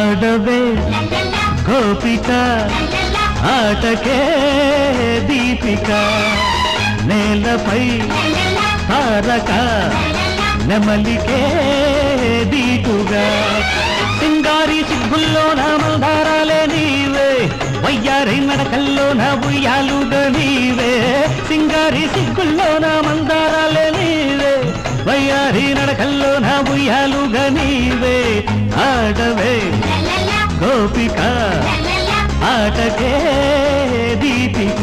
ఆడవే గోపిక ఆటకే దీపిక నేలపై తారక నెమలికే దీటుగా సింగారి సిగ్గుల్లో నా మందారాలే నీవే వయ్యారై నడకల్లో నా ఉయ్యాలుగా నీవే సింగారి సిగ్గుల్లో నా మందారాలే నీవే వయ్యారి నడకల్లో నా ఉయ్యాలుగా నీవే ఆడవే గోపిక ఆటకే దీపిక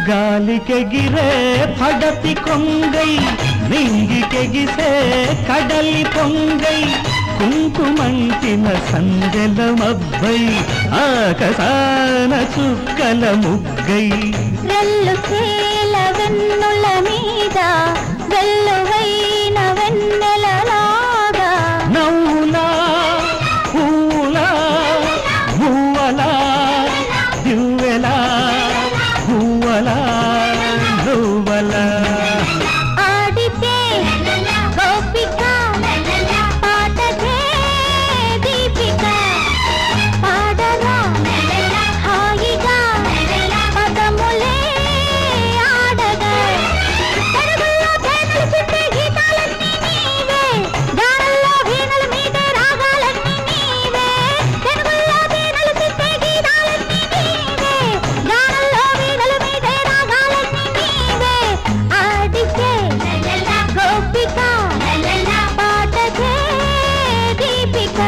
గాలికెగిరే పడతి కొంగై నింగికెగిసే కడలి పొంగై కుంకుమంటిన సందెల మబ్బై ఆకాశాన చుక్కల ముగ్గై రెల్లు చేల వెన్నుల మీద వెల్లువైన వెన్నెలలాగా నవ్వులా పూలా మువ్వలా దివ్వెలా నువ్వలా నువ్వలా ఆడితే గోపిక పాటకే దీపిక పాడరా హాయిగా పదములే ఆడగా తెలుగులో తేనెలు చుట్టే గీతాలన్నీ నీవే గానల్లో వీణల మీదే రాగాలన్నీ నీవే తెలుగులో తేనెలు చుట్టే గీతాలన్నీ నీవే గానల్లో వీణల మీదే రాగాలన్నీ నీవే ఆడితే గోపిక పాటకే దీపిక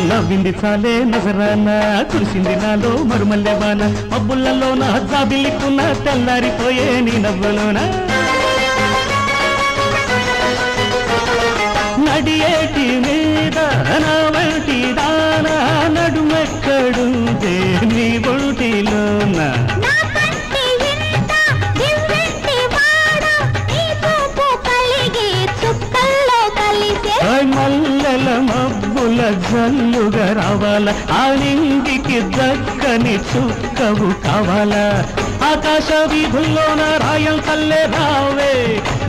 నవ్వింది చాలే నజరాన కురిసింది నాలో మరుమల్లెవాన మబ్బులలో నా జాబిల్లికున్న తెల్లారిపోయే నీ నవ్వులోన నడియేటి మీద నా వంటి దాన నడుమెక్కడుందే నీ ఒంటిలోన నా కంటి ఇంత దివ్వెట్టి వాడ నీ చూపు కలిగి చుక్కల్లో కలిసే మల్లెల మబ్బుల జల్లుగా రావాల ఆ నింగికి దక్కని చుక్కవు కావాలా ఆకాశ వీధుల్లోన రాయం తల్లే రావే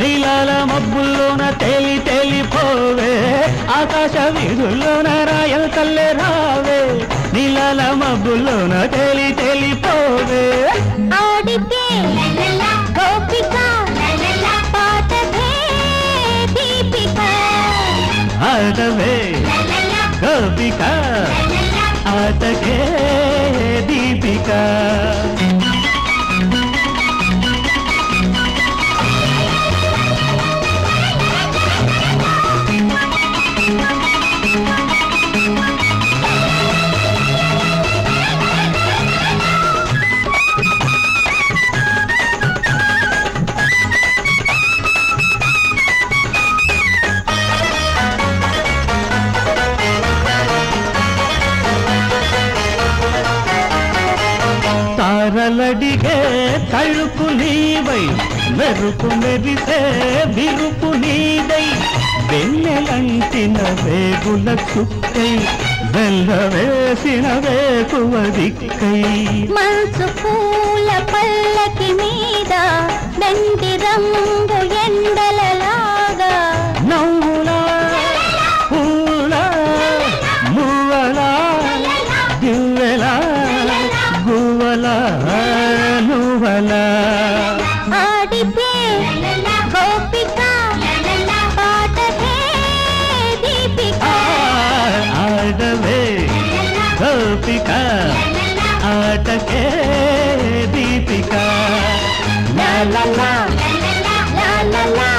నీలాల మబ్బుల్లోన తేలి తేలిపోవే ఆకాశ వీధుల్లోన రాయం తల్లే రావే నీలాల మబ్బుల్లోన తేలి తేలిపోవే ఆడితే గోపిక పాటకే దీపిక ఆడవే గోపిక ఆటకే దీపిక తారలడిగే తళుకు నీవై మెరుపు మెరిసే విరుపు నీదై వెన్నెలంటిన వేగుల చుక్కై వెళ్ళవేసిన వేకువ దిక్కై మంచు పూల పల్లకి మీద మెండి రంగు ఎండలలాగా నవ్వులా పూలా మువ్వలా దివ్వెలా గువ్వలా నువ్వలా గోపిక ఆటకే దీపిక లా లా లా లా లా లా